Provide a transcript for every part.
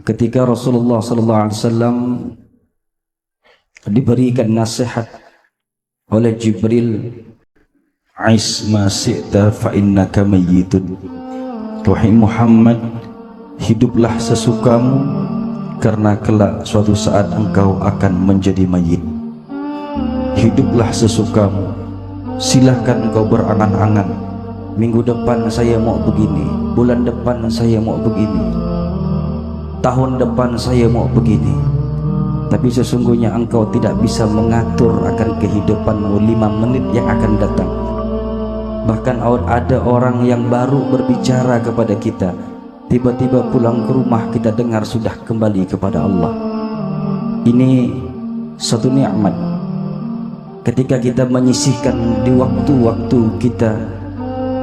ketika Rasulullah SAW diberikan nasihat oleh Jibril, "Ais ma syi'ta fa innaka mayyitun." Wahai Muhammad, hiduplah sesukamu karena kelak suatu saat engkau akan menjadi mayit. Hiduplah sesukamu, silahkan engkau berangan-angan, minggu depan saya mau begini, bulan depan saya mau begini, tahun depan saya mau begini. Tapi sesungguhnya engkau tidak bisa mengatur akan kehidupanmu 5 menit yang akan datang. Bahkan ada orang yang baru berbicara kepada kita, tiba-tiba pulang ke rumah kita dengar sudah kembali kepada Allah. Ini satu nikmat. Ketika kita menyisihkan di waktu-waktu kita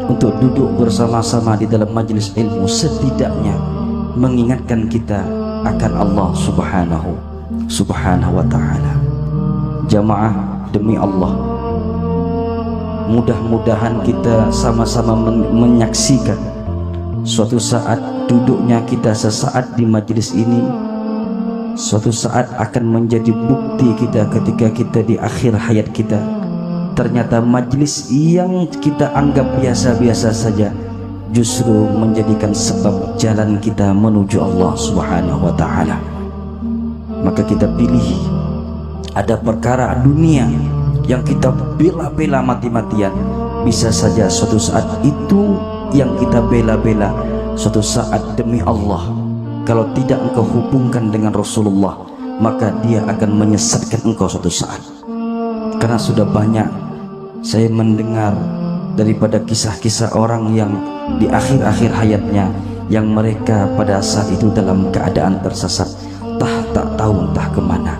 untuk duduk bersama-sama di dalam majelis ilmu, setidaknya mengingatkan kita akan Allah subhanahu wa ta'ala. Jamaah, demi Allah, mudah-mudahan kita sama-sama menyaksikan suatu saat duduknya kita sesaat di majelis ini, suatu saat akan menjadi bukti kita ketika kita di akhir hayat kita. Ternyata majelis yang kita anggap biasa-biasa saja justru menjadikan sebab jalan kita menuju Allah subhanahu wa ta'ala. Maka kita pilih, ada perkara dunia yang kita bela-bela mati-matian, bisa saja suatu saat itu yang kita bela-bela suatu saat demi Allah, kalau tidak engkau hubungkan dengan Rasulullah, maka dia akan menyesatkan engkau suatu saat. Karena sudah banyak saya mendengar daripada kisah-kisah orang yang di akhir-akhir hayatnya, yang mereka pada saat itu dalam keadaan tersesat, tak tahu entah kemana.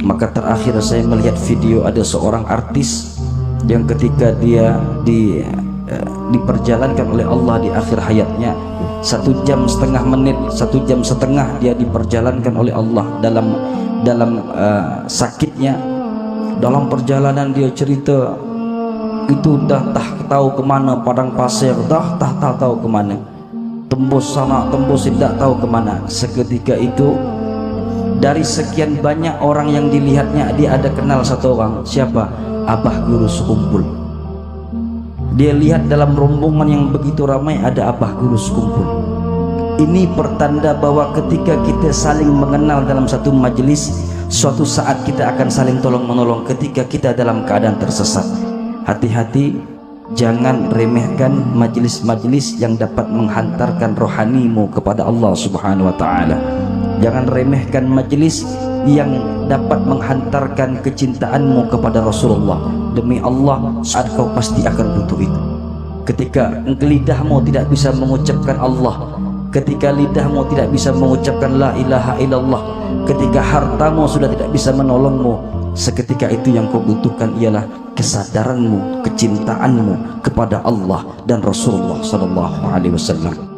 Maka terakhir saya melihat video ada seorang artis yang ketika dia diperjalankan oleh Allah di akhir hayatnya, 1 jam setengah menit, 1 jam setengah dia diperjalankan oleh Allah dalam sakitnya. Dalam perjalanan dia cerita, itu dah tak tahu kemana, padang pasir dah tak tahu kemana, tembus sana tembus tidak tahu kemana. Seketika itu dari sekian banyak orang yang dilihatnya, dia ada kenal satu orang. Siapa? Abah Guru Sekumpul. Dia lihat dalam rombongan yang begitu ramai ada Abah Guru Sekumpul. Ini pertanda bahwa ketika kita saling mengenal dalam satu majelis, suatu saat kita akan saling tolong menolong ketika kita dalam keadaan tersesat. Hati-hati, jangan remehkan majelis-majelis yang dapat menghantarkan rohanimu kepada Allah subhanahu wa ta'ala. Jangan remehkan majelis yang dapat menghantarkan kecintaanmu kepada Rasulullah. Demi Allah, saat kau pasti akan butuh itu. Ketika lidahmu tidak bisa mengucapkan Allah, ketika lidahmu tidak bisa mengucapkan la ilaha illallah, ketika hartamu sudah tidak bisa menolongmu, seketika itu yang kau butuhkan ialah kesadaranmu, kecintaanmu kepada Allah dan Rasulullah sallallahu alaihi wasallam.